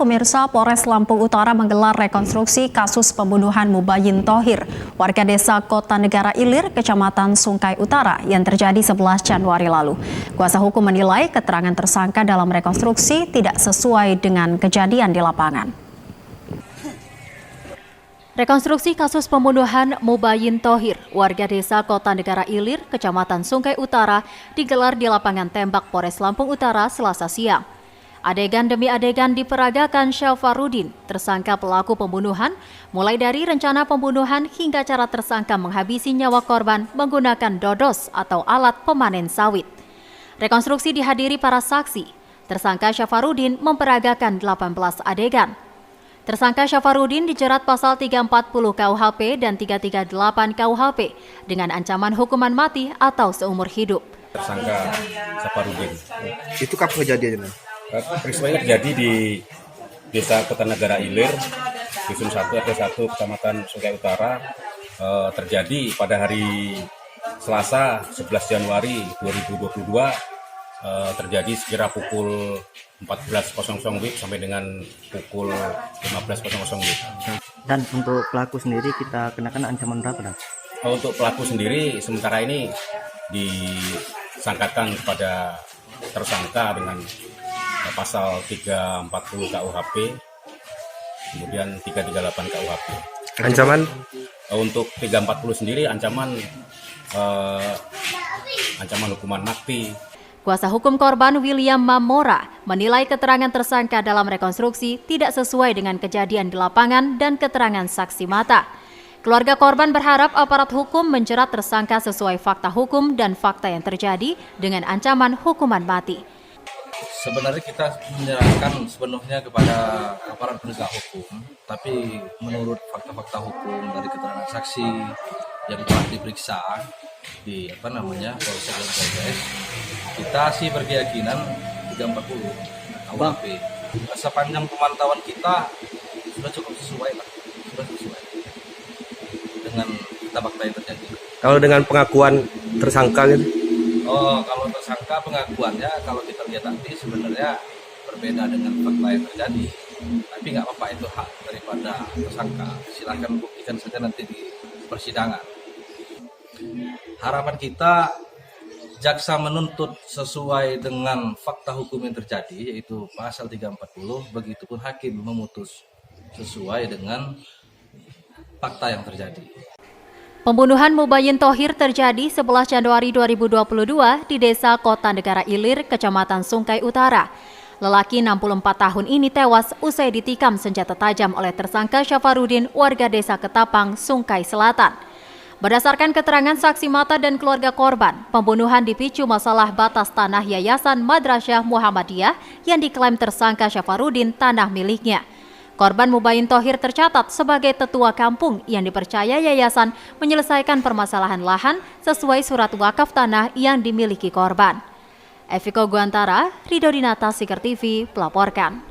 pemirsa, Polres Lampung Utara menggelar rekonstruksi kasus pembunuhan Mubayyin Thohir, warga desa Kota Negara Ilir, Kecamatan Sungkai Utara yang terjadi 11 Januari lalu. Kuasa hukum menilai keterangan tersangka dalam rekonstruksi tidak sesuai dengan kejadian di lapangan. Rekonstruksi kasus pembunuhan Mubayyin Thohir, warga desa Kota Negara Ilir, Kecamatan Sungkai Utara, digelar di lapangan tembak Polres Lampung Utara Selasa siang. Adegan demi adegan diperagakan Syafarudin, tersangka pelaku pembunuhan, mulai dari rencana pembunuhan hingga cara tersangka menghabisi nyawa korban menggunakan dodos atau alat pemanen sawit. Rekonstruksi dihadiri para saksi. Tersangka Syafarudin memperagakan 18 adegan. Tersangka Syafarudin dijerat pasal 340 KUHP dan 338 KUHP dengan ancaman hukuman mati atau seumur hidup. Tersangka Syafarudin. Itu kapan kejadiannya? Peristiwa ini terjadi di Desa Kota Negara Ilir, Dusun 1 RT 1 Kecamatan Sungkai Utara. Terjadi pada hari Selasa 11 Januari 2022, terjadi sekira pukul 14.00 WIB sampai dengan pukul 15.00 WIB. Dan untuk pelaku sendiri kita kenakan ancaman berapa, Dan? Untuk pelaku sendiri sementara ini disangkakan kepada tersangka dengan pasal 340 KUHP, kemudian 338 KUHP. Ancaman? Untuk 340 sendiri ancaman hukuman mati. Kuasa hukum korban William Mamora menilai keterangan tersangka dalam rekonstruksi tidak sesuai dengan kejadian di lapangan dan keterangan saksi mata. Keluarga korban berharap aparat hukum menjerat tersangka sesuai fakta hukum dan fakta yang terjadi dengan ancaman hukuman mati. Sebenarnya kita menyerahkan sepenuhnya kepada aparat penegak hukum, tapi menurut fakta-fakta hukum dari keterangan saksi yang telah diperiksa di Polsek dan Polres, kita sih berkeyakinan 340 KUHP. Sepanjang pemantauan kita sudah cukup sesuai dengan fakta yang terjadi. Kalau dengan pengakuan tersangka gitu? Kalau tersangka pengakuannya kalau kita lihat nanti sebenarnya berbeda dengan fakta yang terjadi. Tapi nggak apa-apa, itu hak daripada tersangka. Silahkan buktikan saja nanti di persidangan. Harapan kita jaksa menuntut sesuai dengan fakta hukum yang terjadi, yaitu pasal 340, begitupun hakim memutus sesuai dengan fakta yang terjadi. Pembunuhan Mubayyin Thohir terjadi 11 Januari 2022 di Desa Kota Negara Ilir, Kecamatan Sungkai Utara. Lelaki 64 tahun ini tewas usai ditikam senjata tajam oleh tersangka Syafarudin, warga Desa Ketapang, Sungkai Selatan. Berdasarkan keterangan saksi mata dan keluarga korban, pembunuhan dipicu masalah batas tanah Yayasan Madrasah Muhammadiyah yang diklaim tersangka Syafarudin tanah miliknya. Korban Mubayyin Thohir tercatat sebagai tetua kampung yang dipercaya yayasan menyelesaikan permasalahan lahan sesuai surat wakaf tanah yang dimiliki korban. Eviko Guantara, Ridho Dinata, Siker TV, melaporkan.